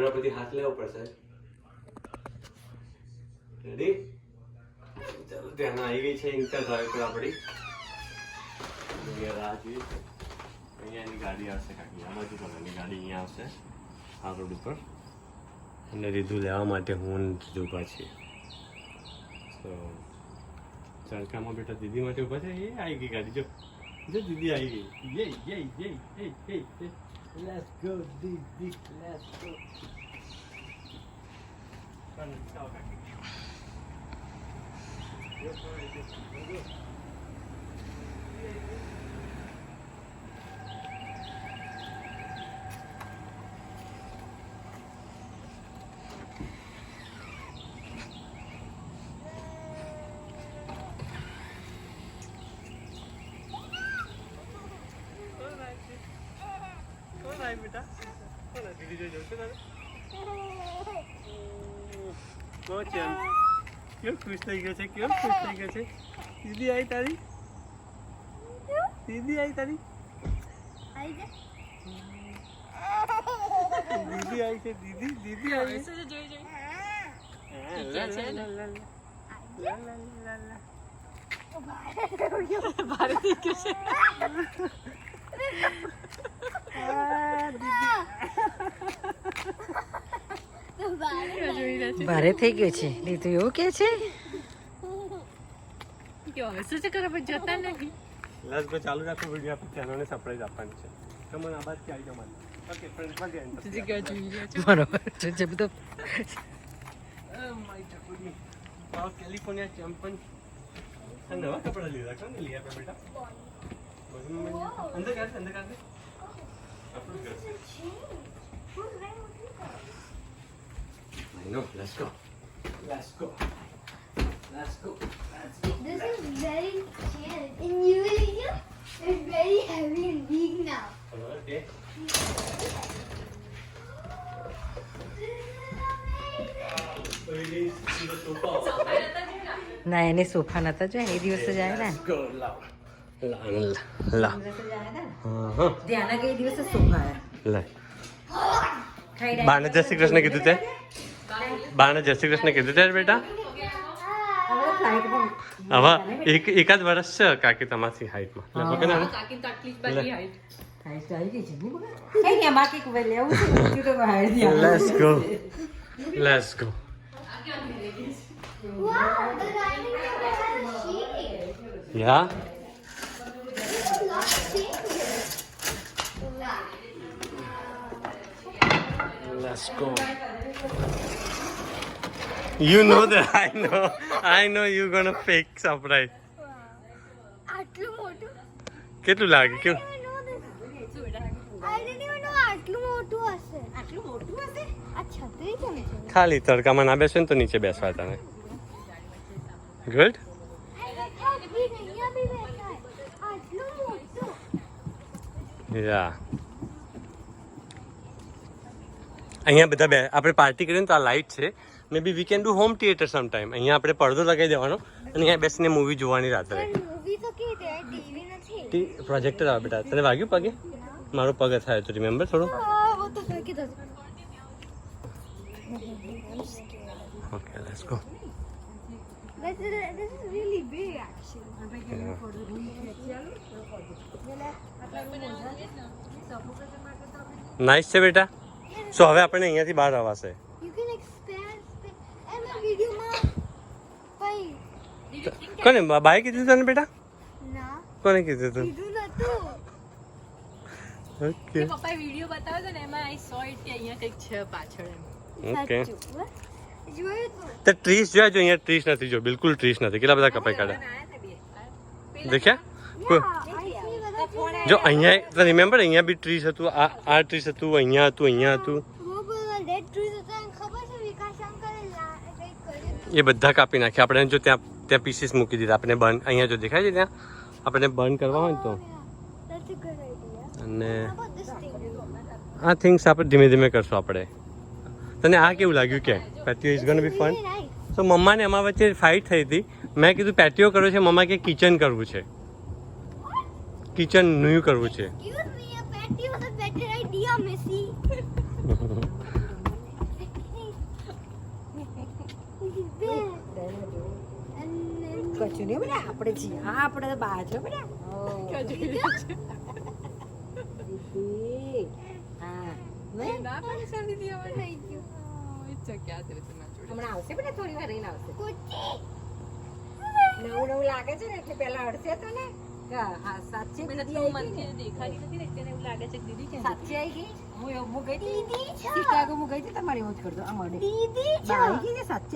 Camera પરથી હાથ લેવો પડશે. રેડી? ચાલો ત્યાં આવી ગઈ છે ઇન્ટર ડ્રાઈવ આપણી. રાહ જોઈએ. અહીંયા એની ગાડી આવશે કાકી, આ બાજુ કલરની ગાડી અહીંયા આવશે આ રોડ ઉપર. અને રીધું લેવા માટે હું રીધું ઊભા છીએ. તો ચડકામાં બેટા દીદી માટે ઊભા છે. એ આવી ગઈ ગાડી, જો જો દીદી આવી ગઈ. Let's go Didi, let's go. બેટા દીદી જોઈ જશે તારે. કેવું ખુશ થઈ ગયો છે, કેવું ખુશ થઈ ગયો છે. દીદી આવી તારી, દીદી આવી તારી, દીદી આવી છે, દીદી દીદી આવી છે. ભારે થઈ ગયું છે લીધું એવું કે છે. જતા નથી. લાસ્ટ પર ચાલુ રાખો વિડીયો. આપણે ચેનલને સરપ્રાઈઝ આપવાની છે. તમને આ બાદ આવી જવાનું. ઓકે ફ્રેન્ડ્સમાં ગયા બરોબર છે બધું. કેલિફોર્નિયા ચેમ્પિયન નવા કપડા લીધા. કોને લઈ આપ્યા બેટા? અંદર કાઢ, અંદર કાઢ. આપણું ઘર છે. I know. Let's go. Let's go. Let's go. Let's go. This is very chill. And you here, it's very heavy and big now. Okay. So it is the sofa. ના એને સોફા નતા જો એ દિવસે જાય ને. Let's go. લા. હા. ધ્યાના કે દિવસે સોફા લે. બાને જય શ્રી કૃષ્ણ કીધું તે? બાને જય શ્રી કૃષ્ણ કીધું ત્યારે બેટા? હવે એકાદ વર્ષ છે કાકી તમારી હાઈટમાં. Let's go. Let's go. Wow, the dining table has a sheet. Yeah. Let's go. You know that. I know you're gonna fake surprise. આટલું મોટું. કેટલું લાગે? કેવું? I didn't even know આટલું મોટું હશે. આટલું મોટું હશે? આ છત્રી કેમ છે? ખાલી તડકામાં ના બેસે ને તો નીચે બેસવા તને. ગુડ. અહીંયા બી બેઠા. આટલું મોટું. યા. અહીંયા બધા આપણે પાર્ટી કરીએ ને તો આ લાઇટ છે. Maybe we can do home theater some time. અહીંયા આપણે પડદો લગાવી દેવાનો અને અહીંયા બેસીને મૂવી જોવાની રાત્રે. મૂવી તો કે ટીવી નથી. પ્રોજેક્ટર આવે બેટા. તને વાગ્યું પગે? મારો પગ થાય તો રિમેમ્બર થોડું. वो तो फेंक दो. Okay let's go. This is really big actually. Nice છે બેટા. સો હવે આપણે અહીંયાથી બહાર આવશે. You can expand and my video માં ભાઈ કોને બાય કીધું તને બેટા? ના કોને કીધું તું? કીધું નતું. ઓકે પપ્પાએ વિડિયો બતાવ્યો તો ને એમાં આઈ સો ઇટ કે અહીંયા કંઈક છે પાછળ એમ. ઓકે. સાચું. જોયું તું? તે ટ્રીસ જોયા જો અહીંયા ટ્રીસ નથી. જો બિલકુલ ટ્રીસ નથી. કેટલા બધા કપાઈ કાઢ્યા દેખ્યા? Yeah, I see બધા જો અહીંયા રિમેમ્બર અહીંયા બી ટ્રીસ હતું. આ ટ્રીસ હતું, અહીંયા હતું, અહીંયા હતું. वो बोला डेड ट्रीज होता है खबर है विकास अंकल કંઈક કર્યું. એ બધા કાપી નાખ્યા. આપણે જો ત્યાં પીસીસ મૂકી દીધા. આપણે બર્ન અહીંયા જો દેખાય છે ત્યાં આપણે બર્ન કરવા હોય ને તો. That's a good idea. અને How about this thing? આ થિંગ્સ આપણે ધીમે ધીમે કરશું આપણે. તને આ કેવું લાગ્યું કે patio is gonna be fun? Really nice. તો મમ્માને અમારા વચ્ચે ફાઇટ થઈ હતી. મેં કીધું પેટીઓ કરવું છે, મમ્મા કે કિચન કરવું છે. કિચન ન્યુ કરવું છે. Excuse me, a patio was a better idea, Missy. કશું નહીં બેટા આપણે છીએ હા આપણે તો બહાર છો બેટા દીદી હા નહીં ના પાડી સારી દીધી હવે થઈ ગયું ઈચ્છા ક્યાં છે તમારા જોડે હમણાં આવશે બેટા થોડી વાર રહીને આવશે કુચી નવું લાગે છે ને એટલે પેલા અડશે તો ને કે હા સાચી મને દીદી તો આવી ગઈ મનથી ને? દેખાતી નથી ને એટલે એવું લાગે છે કે દીદી ક્યાં સાચી આવી ગઈ હું ગઈ હતી દીદી છો શિકાગો હું ગઈ હતી તમારી એવું જ કરતો આમ અડે દીદી છો આવી ગઈ ને સાચી